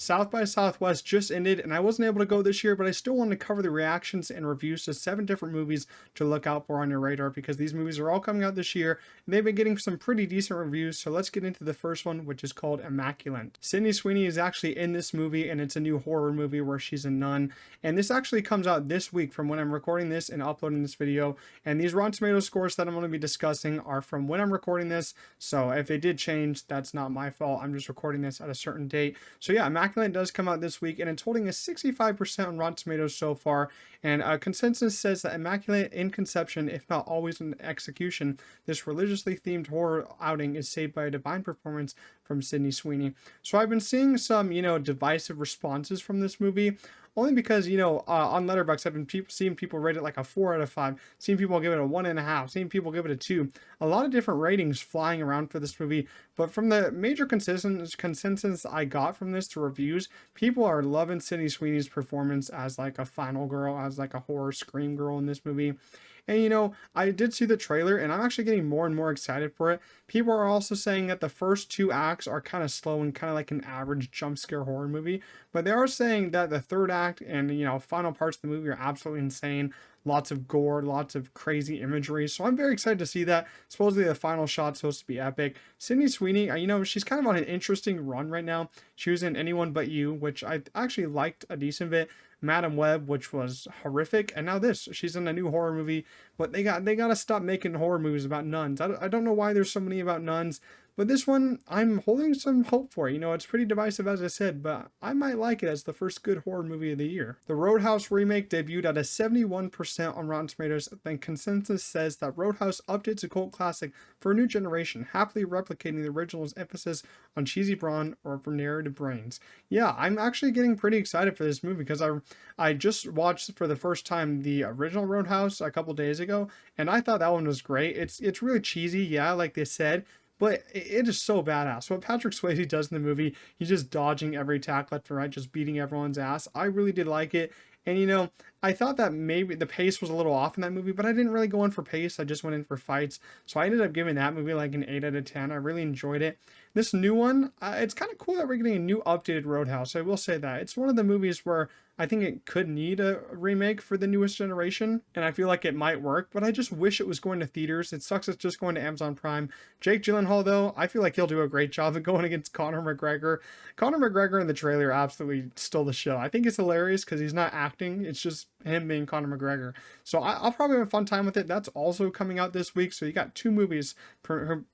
South by Southwest just ended, and I wasn't able to go this year, but I still wanted to cover the reactions and reviews to 7 different movies to look out for on your radar because these movies are all coming out this year, and they've been getting some pretty decent reviews. So let's get into the first one, which is called Immaculate. Sydney Sweeney is actually in this movie, and it's a new horror movie where she's a nun. And this actually comes out this week from when I'm recording this and uploading this video. And these Rotten Tomatoes scores that I'm going to be discussing are from when I'm recording this. So if they did change, that's not my fault. I'm just recording this at a certain date. So yeah, Immaculate does come out this week, and it's holding a 65% on Rotten Tomatoes so far. And consensus says that Immaculate in conception, if not always in execution, this religiously themed horror outing is saved by a divine performance from Sydney Sweeney. So I've been seeing some, divisive responses from this movie. Only because, on Letterboxd, I've been seeing people rate it like a 4 out of 5, seeing people give it a 1.5, seeing people give it a 2. A lot of different ratings flying around for this movie. But from the major consensus I got from this to reviews, people are loving Sydney Sweeney's performance as like a final girl, as like a horror scream girl in this movie. And I did see the trailer, and I'm actually getting more and more excited for it. People are also saying that the first 2 acts are kind of slow and kind of like an average jump scare horror movie. But they are saying that the third act and, final parts of the movie are absolutely insane. Lots of gore, lots of crazy imagery. So I'm very excited to see that. Supposedly the final shot's supposed to be epic. Sydney Sweeney, she's kind of on an interesting run right now. She was in Anyone But You, which I actually liked a decent bit. Madam Web, which was horrific, and now this. She's in a new horror movie, but they gotta stop making horror movies about nuns. I don't know why there's so many about nuns, but this one I'm holding some hope for. It's pretty divisive as I said, but I might like it as the first good horror movie of the year. The Roadhouse remake debuted at a 71% on Rotten Tomatoes, and consensus says that Roadhouse updates a cult classic for a new generation, happily replicating the original's emphasis on cheesy brawn or for narrative brains. Yeah, I'm actually getting pretty excited for this movie because I just watched for the first time the original Roadhouse a couple days ago, and I thought that one was great. It's really cheesy, yeah, like they said, but it is so badass. What Patrick Swayze does in the movie, he's just dodging every attack left and right, just beating everyone's ass. I really did like it. And I thought that maybe the pace was a little off in that movie, but I didn't really go in for pace. I just went in for fights. So I ended up giving that movie like an 8 out of 10. I really enjoyed it. This new one, it's kind of cool that we're getting a new updated Roadhouse. I will say that. It's one of the movies where I think it could need a remake for the newest generation, and I feel like it might work, but I just wish it was going to theaters. It sucks it's just going to Amazon Prime. Jake Gyllenhaal, though, I feel like he'll do a great job of going against Conor McGregor. Conor McGregor in the trailer absolutely stole the show. I think it's hilarious because he's not acting. It's just him being Conor McGregor. So I'll probably have a fun time with it. That's also coming out this week. So you got 2 movies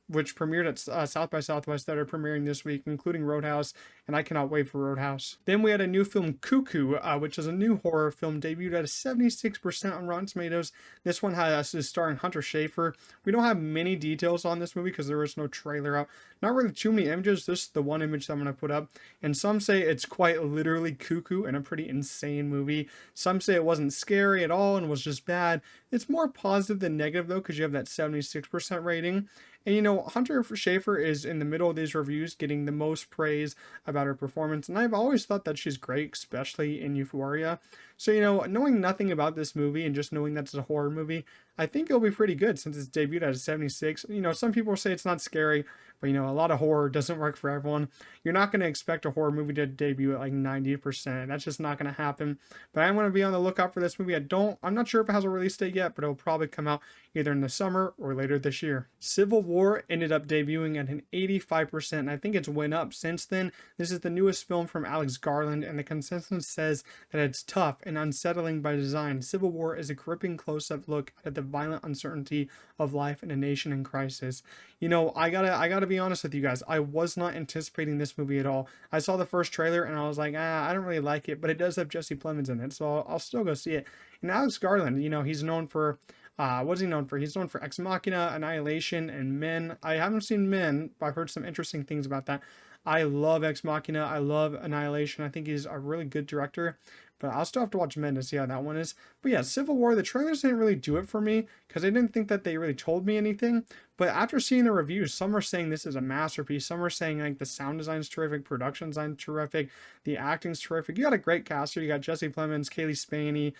which premiered at South by Southwest that are premiering this week, including Roadhouse, and I cannot wait for Roadhouse. Then we had a new film, Cuckoo, which is a new horror film, debuted at a 76% on Rotten Tomatoes. This one is starring Hunter Schafer. We don't have many details on this movie because there is no trailer out. Not really too many images, just the one image that I'm going to put up. And some say it's quite literally cuckoo and a pretty insane movie. Some say it wasn't scary at all and was just bad. It's more positive than negative though, because you have that 76% rating. And Hunter Schafer is in the middle of these reviews getting the most praise about her performance. And I've always thought that she's great, especially in Euphoria. So, knowing nothing about this movie and just knowing that it's a horror movie, I think it'll be pretty good since it's debuted at a 76. Some people say it's not scary, but a lot of horror doesn't work for everyone. You're not going to expect a horror movie to debut at like 90%. That's just not going to happen. But I'm going to be on the lookout for this movie. I'm not sure if it has a release date yet, but it'll probably come out either in the summer or later this year. Civil War ended up debuting at an 85%, and I think it's went up since then. This is the newest film from Alex Garland, and the consensus says that it's tough and unsettling by design. Civil War is a gripping close-up look at the violent uncertainty of life in a nation in crisis. I gotta be honest with you guys. I was not anticipating this movie at all. I saw the first trailer and I was like, I don't really like it, but it does have Jesse Plemons in it, so I'll still go see it. And Alex Garland, he's known for what's he known for? He's known for Ex Machina, Annihilation, and Men. I haven't seen Men, but I've heard some interesting things about that. I love Ex Machina. I love Annihilation. I think he's a really good director. But I'll still have to watch Men to see how that one is. But yeah, Civil War, the trailers didn't really do it for me because I didn't think that they really told me anything. But after seeing the reviews, some are saying this is a masterpiece. Some are saying like the sound design's terrific, production design's terrific, the acting's terrific. You got a great cast here. You got Jesse Plemons, Kaylee Spaney,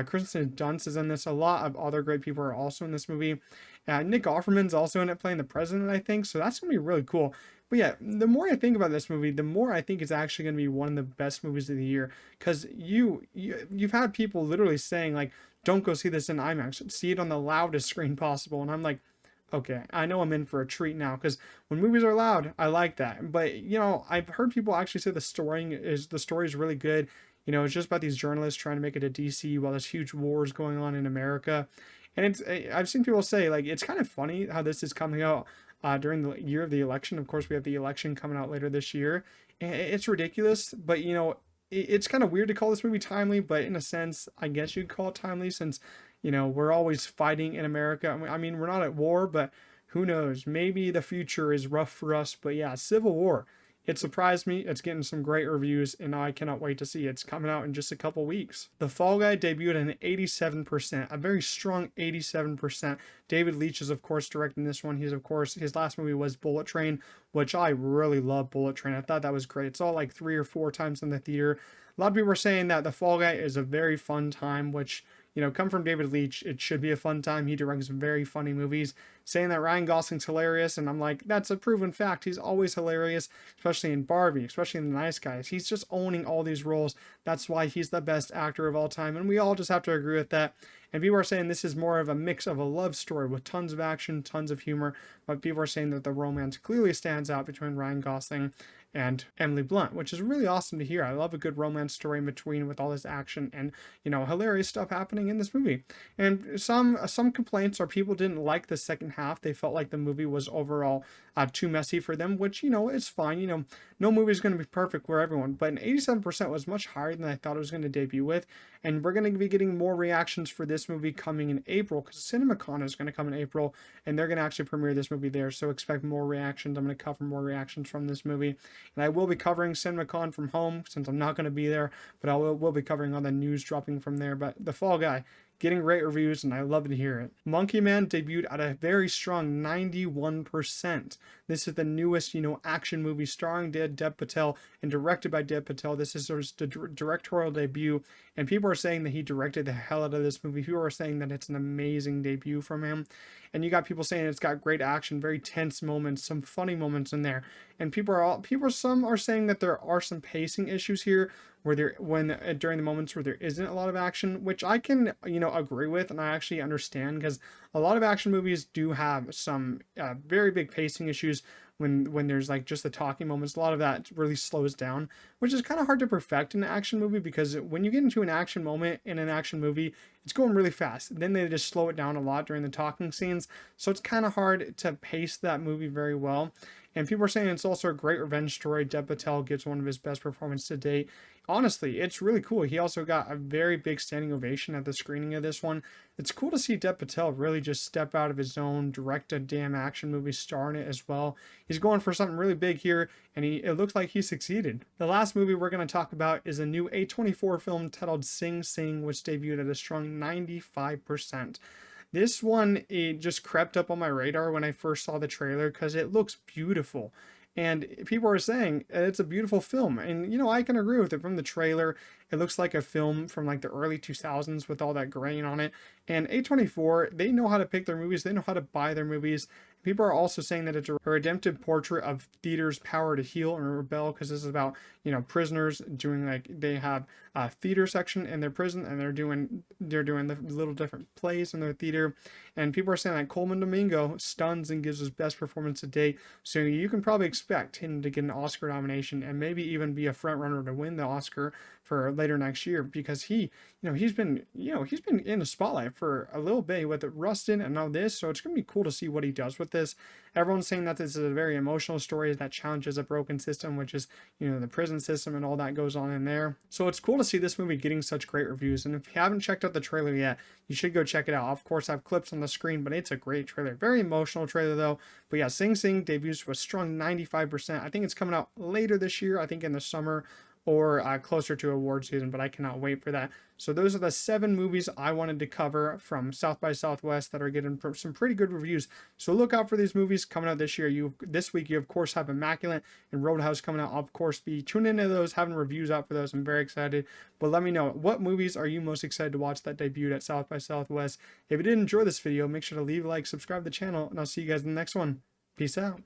Kristen Dunst is in this. A lot of other great people are also in this movie. Nick Offerman's also in it playing the president, I think. So that's going to be really cool. But yeah, the more I think about this movie, the more I think it's actually going to be one of the best movies of the year. Because you've had people literally saying like, "Don't go see this in IMAX. See it on the loudest screen possible." And I'm like, okay, I know I'm in for a treat now. Because when movies are loud, I like that. But I've heard people actually say the story is really good. It's just about these journalists trying to make it to DC while there's huge wars going on in America. And I've seen people say like it's kind of funny how this is coming out during the year of the election. Of course, we have the election coming out later this year. And it's ridiculous, but it's kind of weird to call this movie timely, but in a sense, I guess you'd call it timely since, we're always fighting in America. I mean, we're not at war, but who knows? Maybe the future is rough for us, but yeah, Civil War. It surprised me. It's getting some great reviews, and now I cannot wait to see it. It's coming out in just a couple weeks. The Fall Guy debuted at an 87%, a very strong 87%. David Leitch is, of course, directing this one. His last movie was Bullet Train, which I really love Bullet Train. I thought that was great. It's all like 3 or 4 times in the theater. A lot of people are saying that The Fall Guy is a very fun time, which come from David Leitch, it should be a fun time. He directs very funny movies. Saying that Ryan Gosling's hilarious, and I'm like, that's a proven fact. He's always hilarious, especially in Barbie, especially in The Nice Guys. He's just owning all these roles. That's why he's the best actor of all time, and we all just have to agree with that. And people are saying this is more of a mix of a love story with tons of action, tons of humor, but people are saying that the romance clearly stands out between Ryan Gosling and Emily Blunt, which is really awesome to hear. I love a good romance story in between with all this action and hilarious stuff happening in this movie. And some complaints are people didn't like the second half. They felt like the movie was overall too messy for them, which it's fine. No movie is going to be perfect for everyone, but an 87% was much higher than I thought it was going to debut with. And we're going to be getting more reactions for this movie coming in April, because CinemaCon is going to come in April, and they're going to actually premiere this movie there. So expect more reactions. I'm going to cover more reactions from this movie. And I will be covering CinemaCon from home since I'm not going to be there, but I will be covering all the news dropping from there. But The Fall Guy, getting great reviews, and I love to hear it. Monkey Man debuted at a very strong 91%. This is the newest, action movie starring Dev Patel and directed by Dev Patel. This is his directorial debut, and people are saying that he directed the hell out of this movie. People are saying that it's an amazing debut from him. And you got people saying it's got great action, very tense moments, some funny moments in there. And some are saying that there are some pacing issues here during the moments where there isn't a lot of action, which I can agree with, and I actually understand, because a lot of action movies do have some very big pacing issues when there's like just the talking moments. A lot of that really slows down, which is kind of hard to perfect in an action movie, because when you get into an action moment in an action movie, it's going really fast. Then they just slow it down a lot during the talking scenes, so it's kind of hard to pace that movie very well. And people are saying it's also a great revenge story. Dev Patel gives one of his best performances to date. Honestly, it's really cool. He also got a very big standing ovation at the screening of this one. It's cool to see Dev Patel really just step out of his zone, direct a damn action movie, star in it as well. He's going for something really big here, and it looks like he succeeded. The last movie we're going to talk about is a new A24 film titled Sing Sing, which debuted at a strong 95%. This one, it just crept up on my radar when I first saw the trailer because it looks beautiful. And people are saying it's a beautiful film. And, I can agree with it. From the trailer, it looks like a film from like the early 2000s with all that grain on it. And A24, they know how to pick their movies. They know how to buy their movies. People are also saying that it's a redemptive portrait of theater's power to heal and rebel, because this is about, prisoners doing, like, they have a theater section in their prison, and they're doing the little different plays in their theater. And people are saying that Coleman Domingo stuns and gives his best performance to date. So you can probably expect him to get an Oscar nomination and maybe even be a front runner to win the Oscar for later next year, because he's been in the spotlight for a little bit with Rustin and now this. So it's going to be cool to see what he does with this. Everyone's saying that this is a very emotional story that challenges a broken system, which is, the prison system and all that goes on in there. So it's cool to see this movie getting such great reviews. And if you haven't checked out the trailer yet, you should go check it out. Of course, I have clips on the screen, but it's a great trailer. Very emotional trailer though. But yeah, Sing Sing debuts with a strong 95%. I think it's coming out later this year. I think in the summer or closer to award season, but I cannot wait for that. So those are the 7 movies I wanted to cover from South by Southwest that are getting some pretty good reviews. So look out for these movies coming out this year. This week, you of course have Immaculate and Roadhouse coming out. I'll of course be tuning into those, having reviews out for those. I'm very excited. But let me know, what movies are you most excited to watch that debuted at South by Southwest? If you did enjoy this video, make sure to leave a like, subscribe to the channel, and I'll see you guys in the next one. Peace out.